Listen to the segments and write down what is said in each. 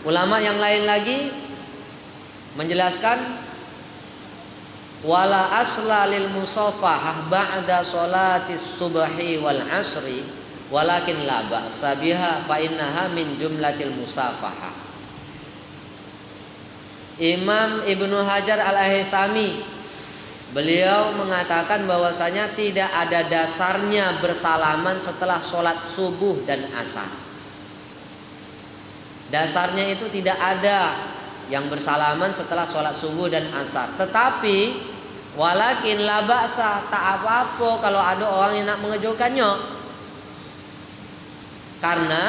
ulama yang lain lagi menjelaskan wala asla lil musafahah ba'da sholatis subhi wal asri walakin la ba'sa biha fa innaha min jumlatil musafahah. Imam Ibnu Hajar Al-Haythami beliau mengatakan bahwasanya tidak ada dasarnya bersalaman setelah sholat subuh dan asar. Dasarnya itu tidak ada yang bersalaman setelah sholat subuh dan asar. Tetapi walakin la ba'sa, tak apa-apa kalau ada orang yang nak mengejokannya. Karena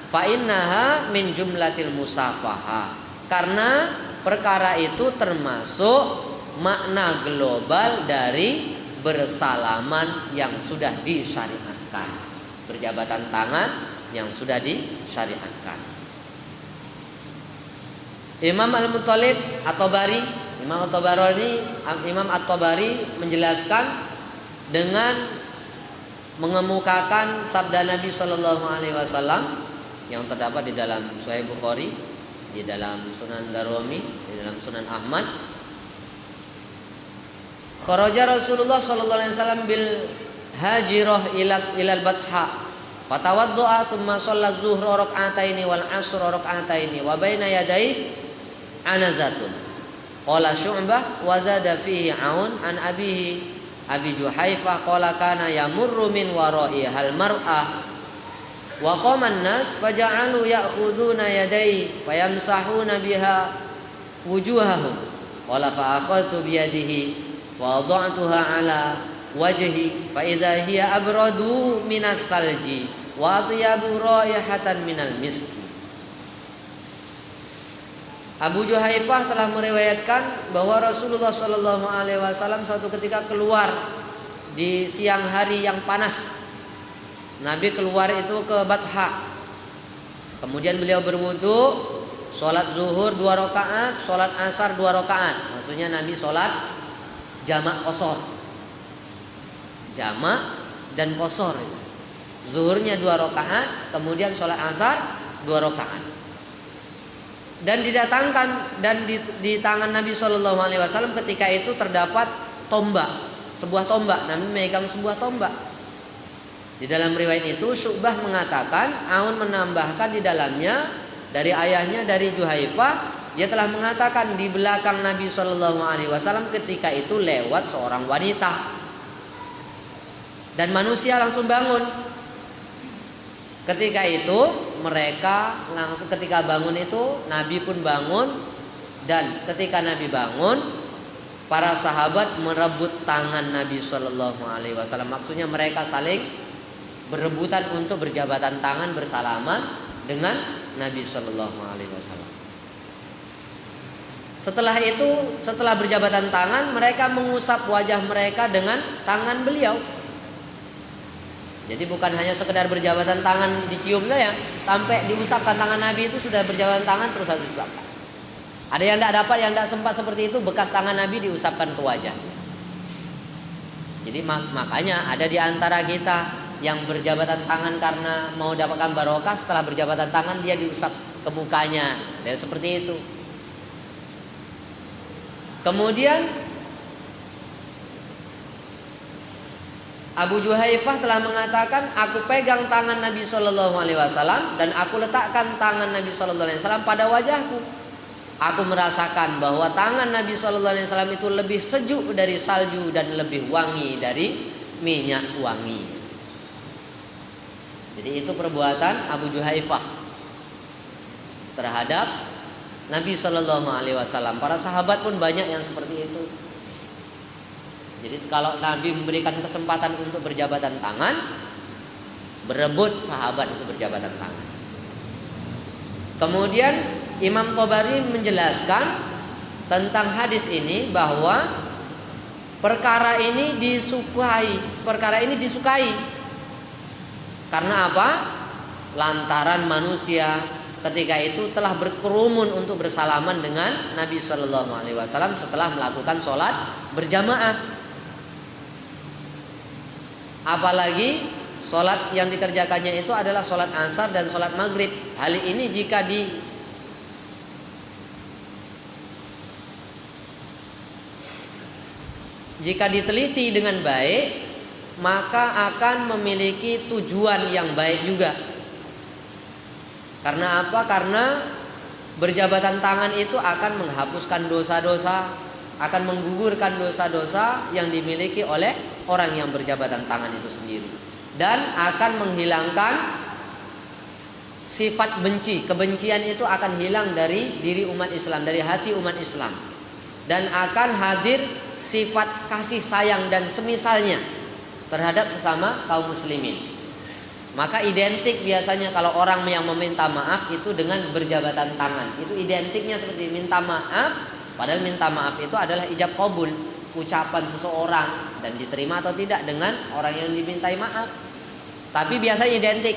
fa innaha min jumlatil musafaha. Karena perkara itu termasuk makna global dari bersalaman yang sudah disyariatkan. Berjabatan tangan yang sudah disyariatkan. Imam Al-Muttalib At-Tabari, Imam At-Tabari menjelaskan dengan mengemukakan sabda Nabi Shallallahu Alaihi Wasallam yang terdapat di dalam Sahih Bukhari, di dalam Sunan Darimi, di dalam Sunan Ahmad. Kharaja Rasulullah Shallallahu Alaihi Wasallam bil hajirah ilal batha. Fatawaddu'a thumma shalla zuhra rak'ataini wal 'ashra rak'ataini wa baina yadayhi anazatun. Qala Syu'bah wa zada fihi 'aun an abihi Abi Juhaifah qala kana yamurru min wara'i hal mar'ah wa qama an-nas faja'alu ya'khuduna yadayhi fayamsahuna biha wujuhahum. Qala fa akhadtu bi yadihi fa wada'tuha 'ala wajhi fa idza hiya abradu minas salji wa atyabu raihatan minal miski. Abu Juhaifah telah meriwayatkan bahwa Rasulullah Shallallahu Alaihi Wasallam suatu ketika keluar di siang hari yang panas. Nabi keluar itu ke Batha. Kemudian beliau berwudu, sholat zuhur 2 rakaat, sholat asar 2 rakaat. Maksudnya Nabi sholat jamak qashar, jamak dan qashar. Zuhurnya 2 rakaat, kemudian sholat asar 2 rakaat. Dan didatangkan dan di tangan Nabi Shallallahu Alaihi Wasallam ketika itu terdapat tombak, sebuah tombak. Nabi memegang sebuah tombak. Di dalam riwayat itu Syu'bah mengatakan, Aun menambahkan di dalamnya dari ayahnya dari Juhaifah, dia telah mengatakan di belakang Nabi Shallallahu Alaihi Wasallam ketika itu lewat seorang wanita dan manusia langsung bangun. Ketika itu mereka langsung, ketika bangun itu Nabi pun bangun, dan ketika Nabi bangun para sahabat merebut tangan Nabi Shallallahu Alaihi Wasallam. Maksudnya mereka saling berebutan untuk berjabatan tangan bersalaman dengan Nabi Shallallahu Alaihi Wasallam. Setelah itu, setelah berjabatan tangan, mereka mengusap wajah mereka dengan tangan beliau. Jadi bukan hanya sekedar berjabatan tangan dicium saja, sampai diusapkan tangan Nabi itu sudah berjabatan tangan terus harus diusapkan. Ada yang tidak dapat, yang tidak sempat seperti itu, bekas tangan Nabi diusapkan ke wajah. Jadi makanya ada di antara kita yang berjabatan tangan karena mau dapatkan barokah, setelah berjabatan tangan dia diusap ke mukanya, dan seperti itu. Kemudian Abu Juhaifah telah mengatakan, aku pegang tangan Nabi Shallallahu Alaihi Wasallam dan aku letakkan tangan Nabi Shallallahu Alaihi Wasallam pada wajahku. Aku merasakan bahwa tangan Nabi Shallallahu Alaihi Wasallam itu lebih sejuk dari salju dan lebih wangi dari minyak wangi. Jadi itu perbuatan Abu Juhaifah terhadap Nabi Shallallahu Alaihi Wasallam. Para sahabat pun banyak yang seperti itu. Jadi kalau Nabi memberikan kesempatan untuk berjabatan tangan, berebut sahabat itu berjabatan tangan. Kemudian Imam Tabari menjelaskan tentang hadis ini bahwa perkara ini disukai. Karena apa? Lantaran manusia ketika itu telah berkerumun untuk bersalaman dengan Nabi Shallallahu Alaihi Wasallam setelah melakukan sholat berjamaah. Apalagi sholat yang dikerjakannya itu adalah sholat asar dan sholat maghrib. Hal ini jika jika diteliti dengan baik, maka akan memiliki tujuan yang baik juga. Karena apa? Karena berjabatan tangan itu akan menghapuskan dosa-dosa, akan menggugurkan dosa-dosa yang dimiliki oleh orang yang berjabatan tangan itu sendiri, dan akan menghilangkan sifat benci. Kebencian itu akan hilang dari diri umat Islam, dari hati umat Islam, dan akan hadir sifat kasih sayang dan semisalnya terhadap sesama kaum muslimin. Maka identik biasanya kalau orang yang meminta maaf itu dengan berjabatan tangan. Itu identiknya seperti minta maaf, padahal minta maaf itu adalah ijab qabul, ucapan seseorang dan diterima atau tidak dengan orang yang dimintai maaf. Tapi biasanya identik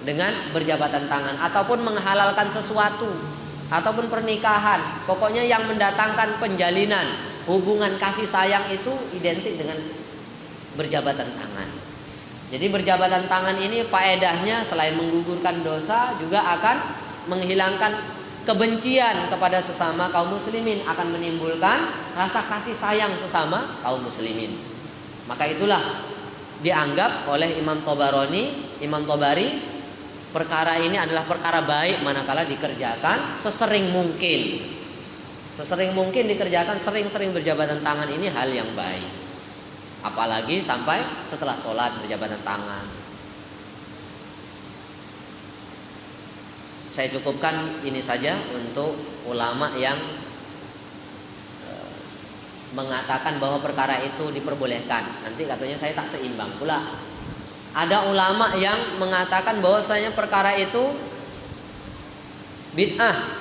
dengan berjabatan tangan ataupun menghalalkan sesuatu ataupun pernikahan. Pokoknya yang mendatangkan penjalinan hubungan kasih sayang itu identik dengan berjabatan tangan. Jadi berjabatan tangan ini faedahnya selain menggugurkan dosa juga akan menghilangkan kebencian kepada sesama kaum muslimin, akan menimbulkan rasa kasih sayang sesama kaum muslimin. Maka itulah dianggap oleh Imam Tobari, perkara ini adalah perkara baik manakala dikerjakan sesering mungkin. Sesering mungkin dikerjakan, sering-sering berjabatan tangan ini hal yang baik. Apalagi sampai setelah sholat berjabatan tangan. Saya cukupkan ini saja untuk ulama yang mengatakan bahwa perkara itu diperbolehkan. Nanti katanya saya tak seimbang pula. Ada ulama yang mengatakan bahwasanya perkara itu bid'ah.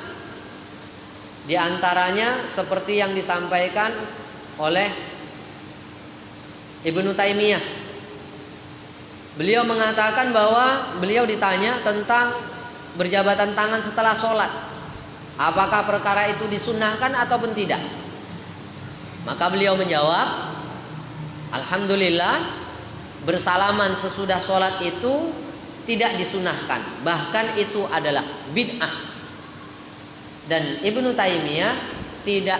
Di antaranya seperti yang disampaikan oleh Ibnu Taimiyah. Beliau mengatakan bahwa beliau ditanya tentang berjabatan tangan setelah sholat, apakah perkara itu disunnahkan ataupun tidak. Maka beliau menjawab, alhamdulillah, bersalaman sesudah sholat itu tidak disunnahkan, bahkan itu adalah bid'ah. Dan Ibnu Taimiyah tidak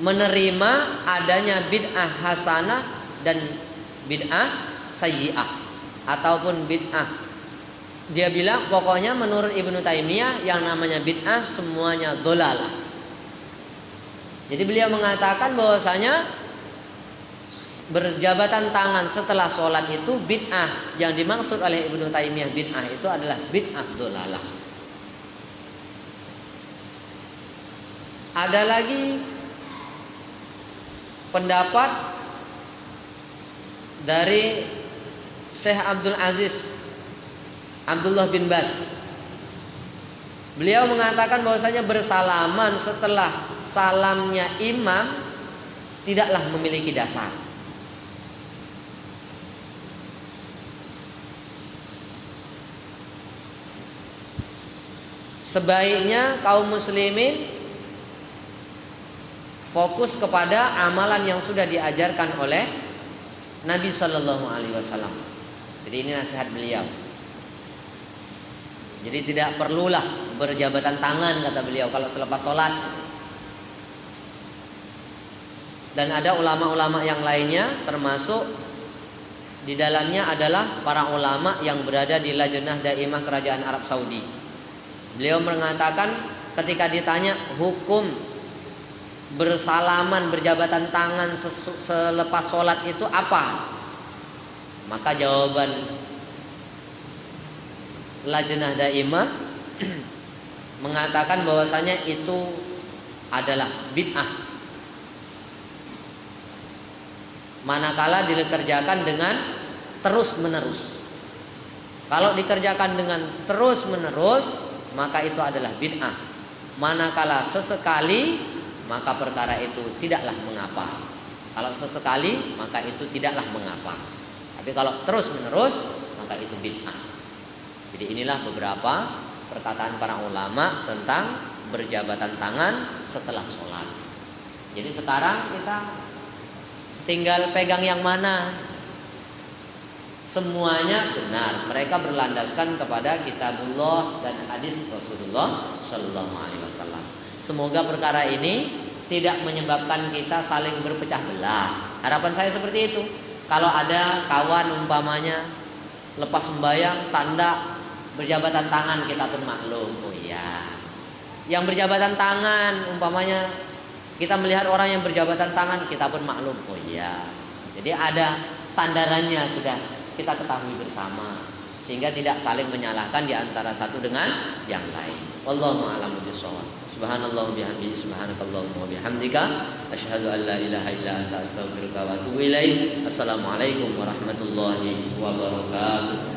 menerima adanya bid'ah hasanah dan bid'ah sayyi'ah ataupun bid'ah. Dia bilang pokoknya menurut Ibnu Taimiyah yang namanya bid'ah semuanya dhalalah. Jadi beliau mengatakan bahwasanya berjabatan tangan setelah sholat itu bid'ah. Yang dimaksud oleh Ibnu Taimiyah bid'ah itu adalah bid'ah dhalalah. Ada lagi pendapat dari Syekh Abdul Aziz Abdullah bin Baz. Beliau mengatakan bahwasanya bersalaman setelah salamnya imam tidaklah memiliki dasar. Sebaiknya kaum muslimin fokus kepada amalan yang sudah diajarkan oleh Nabi Shallallahu Alaihi Wasallam. Jadi ini nasihat beliau. Jadi tidak perlulah berjabatan tangan kata beliau kalau selepas sholat. Dan ada ulama-ulama yang lainnya, termasuk di dalamnya adalah para ulama yang berada di Lajnah Daimah Kerajaan Arab Saudi. Beliau mengatakan ketika ditanya hukum bersalaman berjabatan tangan selepas sholat itu apa, maka jawaban Lajnah Daimah mengatakan bahwasanya itu adalah bid'ah manakala dikerjakan dengan terus menerus. Kalau dikerjakan dengan terus menerus maka itu adalah bid'ah. Manakala sesekali maka perkara itu tidaklah mengapa. Kalau sesekali maka itu tidaklah mengapa. Tapi kalau terus menerus maka itu bid'ah. Jadi inilah beberapa perkataan para ulama tentang berjabatan tangan setelah sholat. Jadi sekarang kita tinggal pegang yang mana. Semuanya benar. Mereka berlandaskan kepada kitabullah dan hadis Rasulullah Shallallahu Alaihi Wasallam. Semoga perkara ini tidak menyebabkan kita saling berpecah belah. Harapan saya seperti itu. Kalau ada kawan umpamanya lepas sembahyang tanda berjabatan tangan, kita pun maklum. Oh iya. Yang berjabatan tangan umpamanya kita melihat orang yang berjabatan tangan, kita pun maklum. Oh iya. Jadi ada sandarannya sudah kita ketahui bersama, sehingga tidak saling menyalahkan di antara satu dengan yang lain. Wallahu a'lam bishawab. Subhanallah bihamdihi, subhanakallahumma wa bihamdika, asyhadu an la ilaha illa anta, astaghfiruka wa atubu ilaik. Assalamualaikum warahmatullahi wabarakatuh.